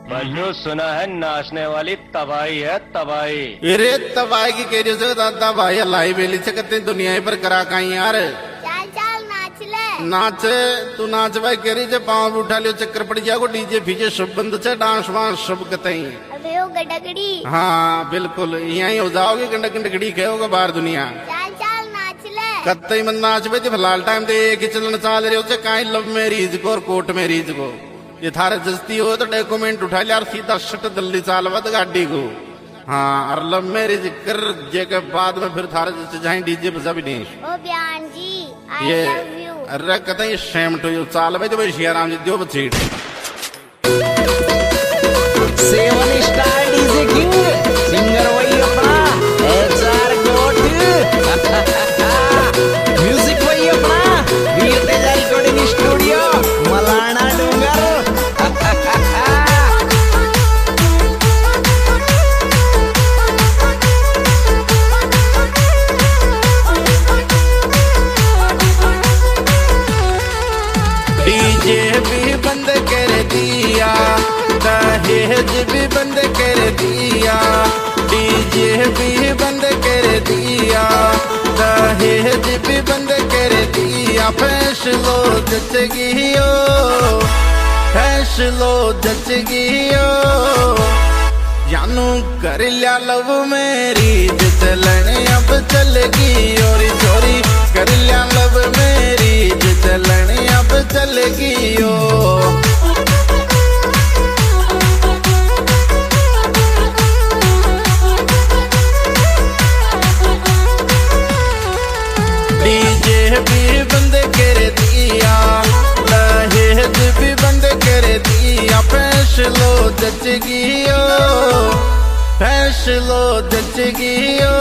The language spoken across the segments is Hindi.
बल्लू सुना है नाचने वाली तबाही है तबाही। अरे तबाही की कह रही हो तबाही लाई बेली से कहते दुनिया पर करा कहीं यार। चल चल नाच ले। नाच तू नाच भाई कह रही पाँव भी उठा लियो चक्कर पड़ जाओ डीजे फीजे सब बंद से डांस वांस सब कतई। अबे वो गडगड़ी। हाँ बिल्कुल यही हो जाओगे गंडक गंडकड़ी कहोगे बाहर दुनिया। चल चल नाच ले। कतई मन नाच बे फिलहाल टाइम दे एक ही चलन चाल रहे हो कहीं लव मैरिज को और कोर्ट मैरिज को। ये थारे जस्ती हो तो डॉक्यूमेंट उठा लिया और सीधा शट दिल्ली चालवत गाड़ी को। हाँ और लव मैरिज कर जे के बाद में फिर थारे जैसे जाए डीजे बजा भी नहीं। ओ बयान जी आई ये लव यू। अरे कतई शेम टू यू चाल भाई तो भाई शियाराम जी दियो बचीट। Seven star DJ king singer वही अपना HR गोट म्यूजिक वही अपना Veer Teja recording studio Malana Dungar. DJ भी बंद कर दिया दहेज भी बंद कर दिया। डीजे भी बंद कर दिया दहेज भी बंद कर दिया। फैसलो जचगियो फैसलो जचगियो जानू कर लिया लव मेरी चलन अब चलगी और चोरी कर लिया लव मेरी चलन अब चलगी ओ। डीजे भी बंद कर दिया दहेज भी बंद कर दिया। फैसलो जचगियो फैसलो जचगियो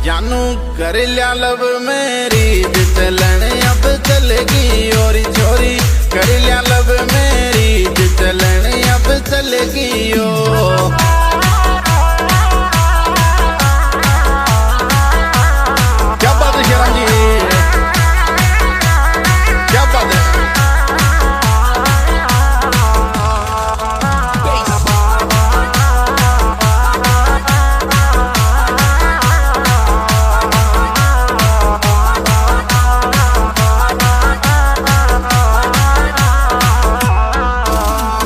जानू कर लिया लव मेरी चलन अब चलगी और छोरी कर लिया लव मेरी चलन अब चलगी ओ। क्या बात है शेराम जी क्या बात है।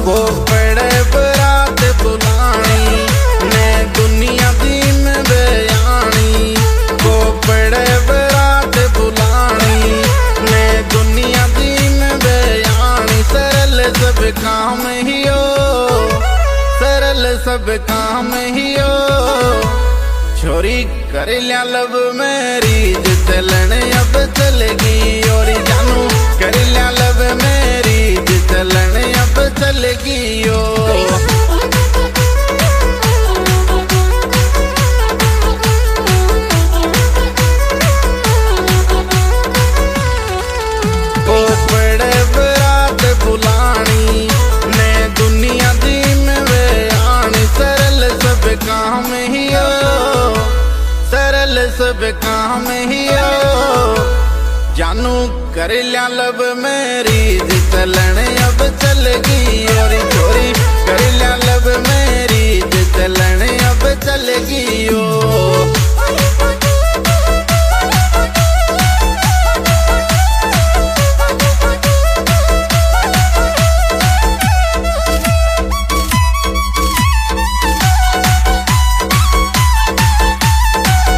वो बड़े बरात बुलानी ने दुनिया दी में बयानी। वो बड़े बरात बुलानी ने दुनिया दी में बयानी। सरल सब काम ही हो सरल सब काम ही हो छोरी कर लिया लव मेरी चलन अब चलगी और जानू कर लिया लव मेरी चलन अब चलगी ओ। ओ बड़े बरात बुलानी ने दुनिया दी में बयानी। सरल सब काम ही हो सरल सब काम ही हो जानू कर लिया लब मेरी चलन अब चलगी और चोरी कर लिया लब मेरी चलन अब चलगी ओ।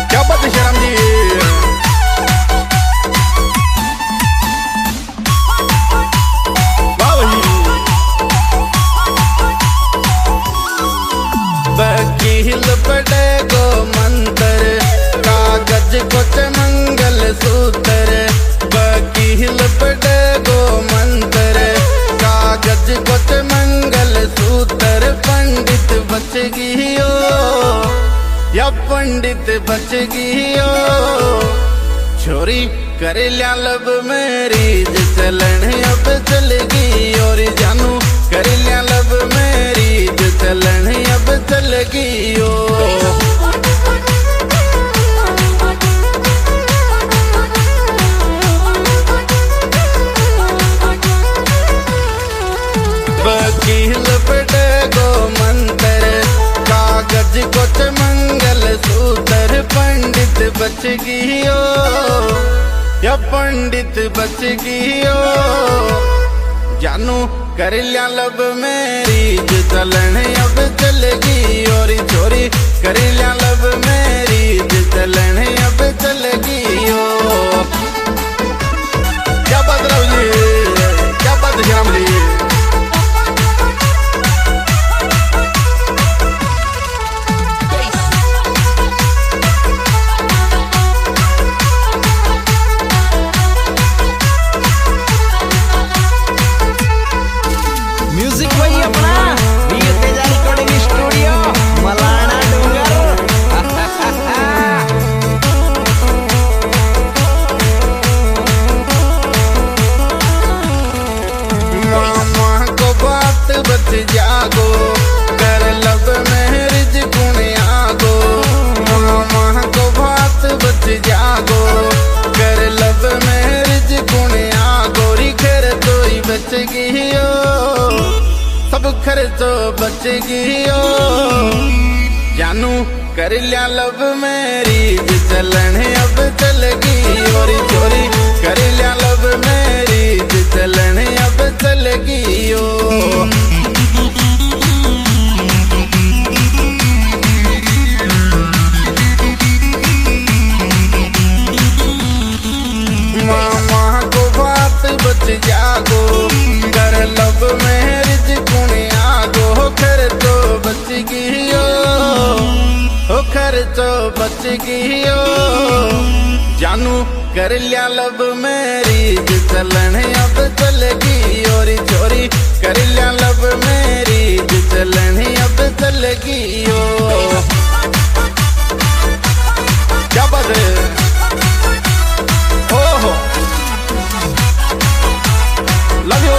क्या बात है शेराम जी वकील पड़े गो मंत्र कागज कुछ मंगल सूत्र। वकील पड़े गो मंत्र कागज कुछ मंगल सूत्र। पंडित बच गियो या पंडित बच गियो छोरी कर लिया लब मेरी चलन अब चलगी और जानू कर लिया लब मेरी चलन अब चलगी ओ। वकील पड़े बच गियो या पंडित बच गियो जानू कर लिया लब मैरिज चलन अब चलेगी और चोरी कर लिया लब मैरिज चलन अब चलेगी क्या बात राव जी, क्या बात है श्याम जी। म्यूजिक वही अपना वीर तेजा रिकॉर्डिंग स्टूडियो मलाना डूंगर। मामा को बात बच जागो कर लब मैरिज गुण आगो मामा को बात बच जागो कर लब मैरिज गुण आगो री खर तो ही बच गियो सब खर्चो बच गियो जानू कर लिया लब मैरिज चलन अब चलगी और चोरी कर लिया लब मैरिज चलन अब चलगी मामा को बात बच जागो कर लब मैरिज गुण आगो खर्चो बच गियो खर्चो बच गियो जानू कर लिया लब मैरिज चलन अब चलगी और चोरी कर लिया लब मैरिज चलन अब चलगी क्या बात है हो लव यू।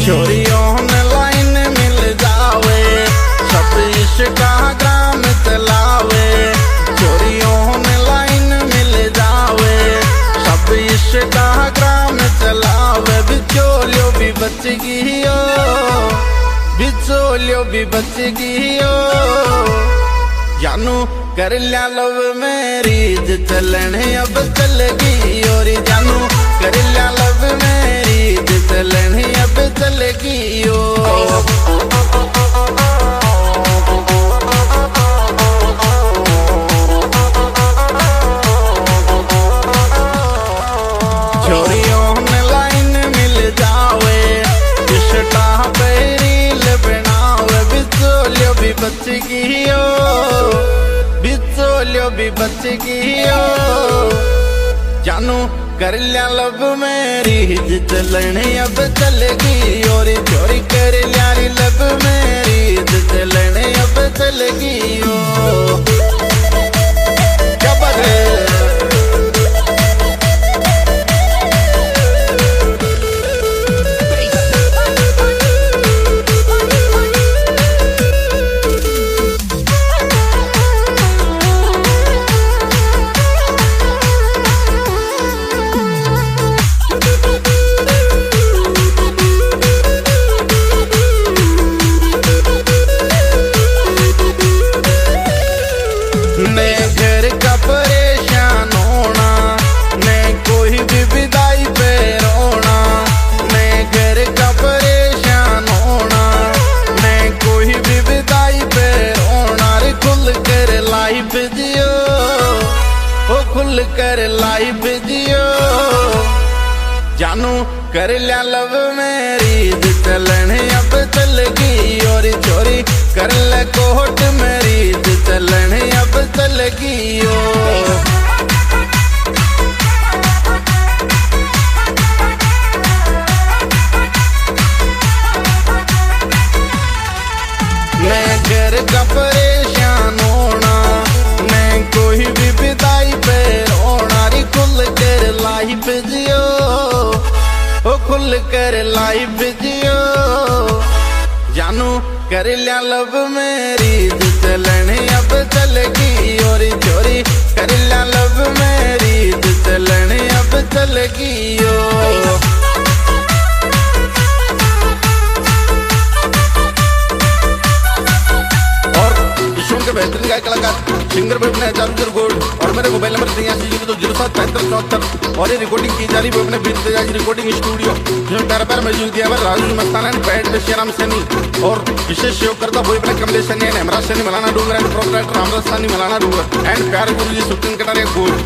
छोरी ऑनलाइन मिल जावे सब इंस्टाग्राम चलावे छोरी ऑनलाइन मिल जावे सब इंस्टाग्राम चलावे बिचोलियो भी बच गियो बिचोलियो भी बच गियो जानू कर लिया लब मैरिज चलन अब चलगी और जानू कर लिया लब मैरिज चलन अब चलगी छोरी ऑनलाइन मिल जावे इंस्टा पे रील बनावे बिचोलियो भी बच गियो बिचोलियो भी बच गियो जानू कर लिया लब मैरिज चलन अब चलगी और चोरी कर लिया लब मैरिज चलन अब चलगी क्या बात है मैं घर का परेशान होना मैं कोई भी विदाई पे रोना मैं घर का परेशान होना मैं कोई भी विदाई पे रोना रे खुल कर लाइफ जियो ओ खुल कर लाइफ जियो जानू कर लिया लब मैरिज चलन अब चलगी और चोरी कर ले कोर्ट मैरिज चलन अब चलगी मैं घर का परेशान होना मैं कोई भी विदाई पे रोना री खुल कर लाइफ जियो ओ खुल बोल कर लाइव जियो जानू कर लिया लब मेरी चलने अब चलगी और चोरी कर लिया लब मेरी चलने अब चलगी ओ के बेहतरीन गायक कलाकार सिंगर भी अपने चारू गोल्ड और मेरे मोबाइल नंबर 83 और ये रिकॉर्डिंग की जा रही है अपने बीत तेजाज रिकॉर्डिंग स्टूडियो जिसमें प्यारा प्यारा म्यूजिक दिया है राजू मस्ताना एंड बैड श्रीराम सैनी और विशेष सहयोग करता हुए अपने Kamlesh Saini and Hemraj Saini Malana Dungar and proprietor Ramraj Saini Malana Dungar and प्यारे गुरु जी सुप्रीम कटारिया गोल्ड।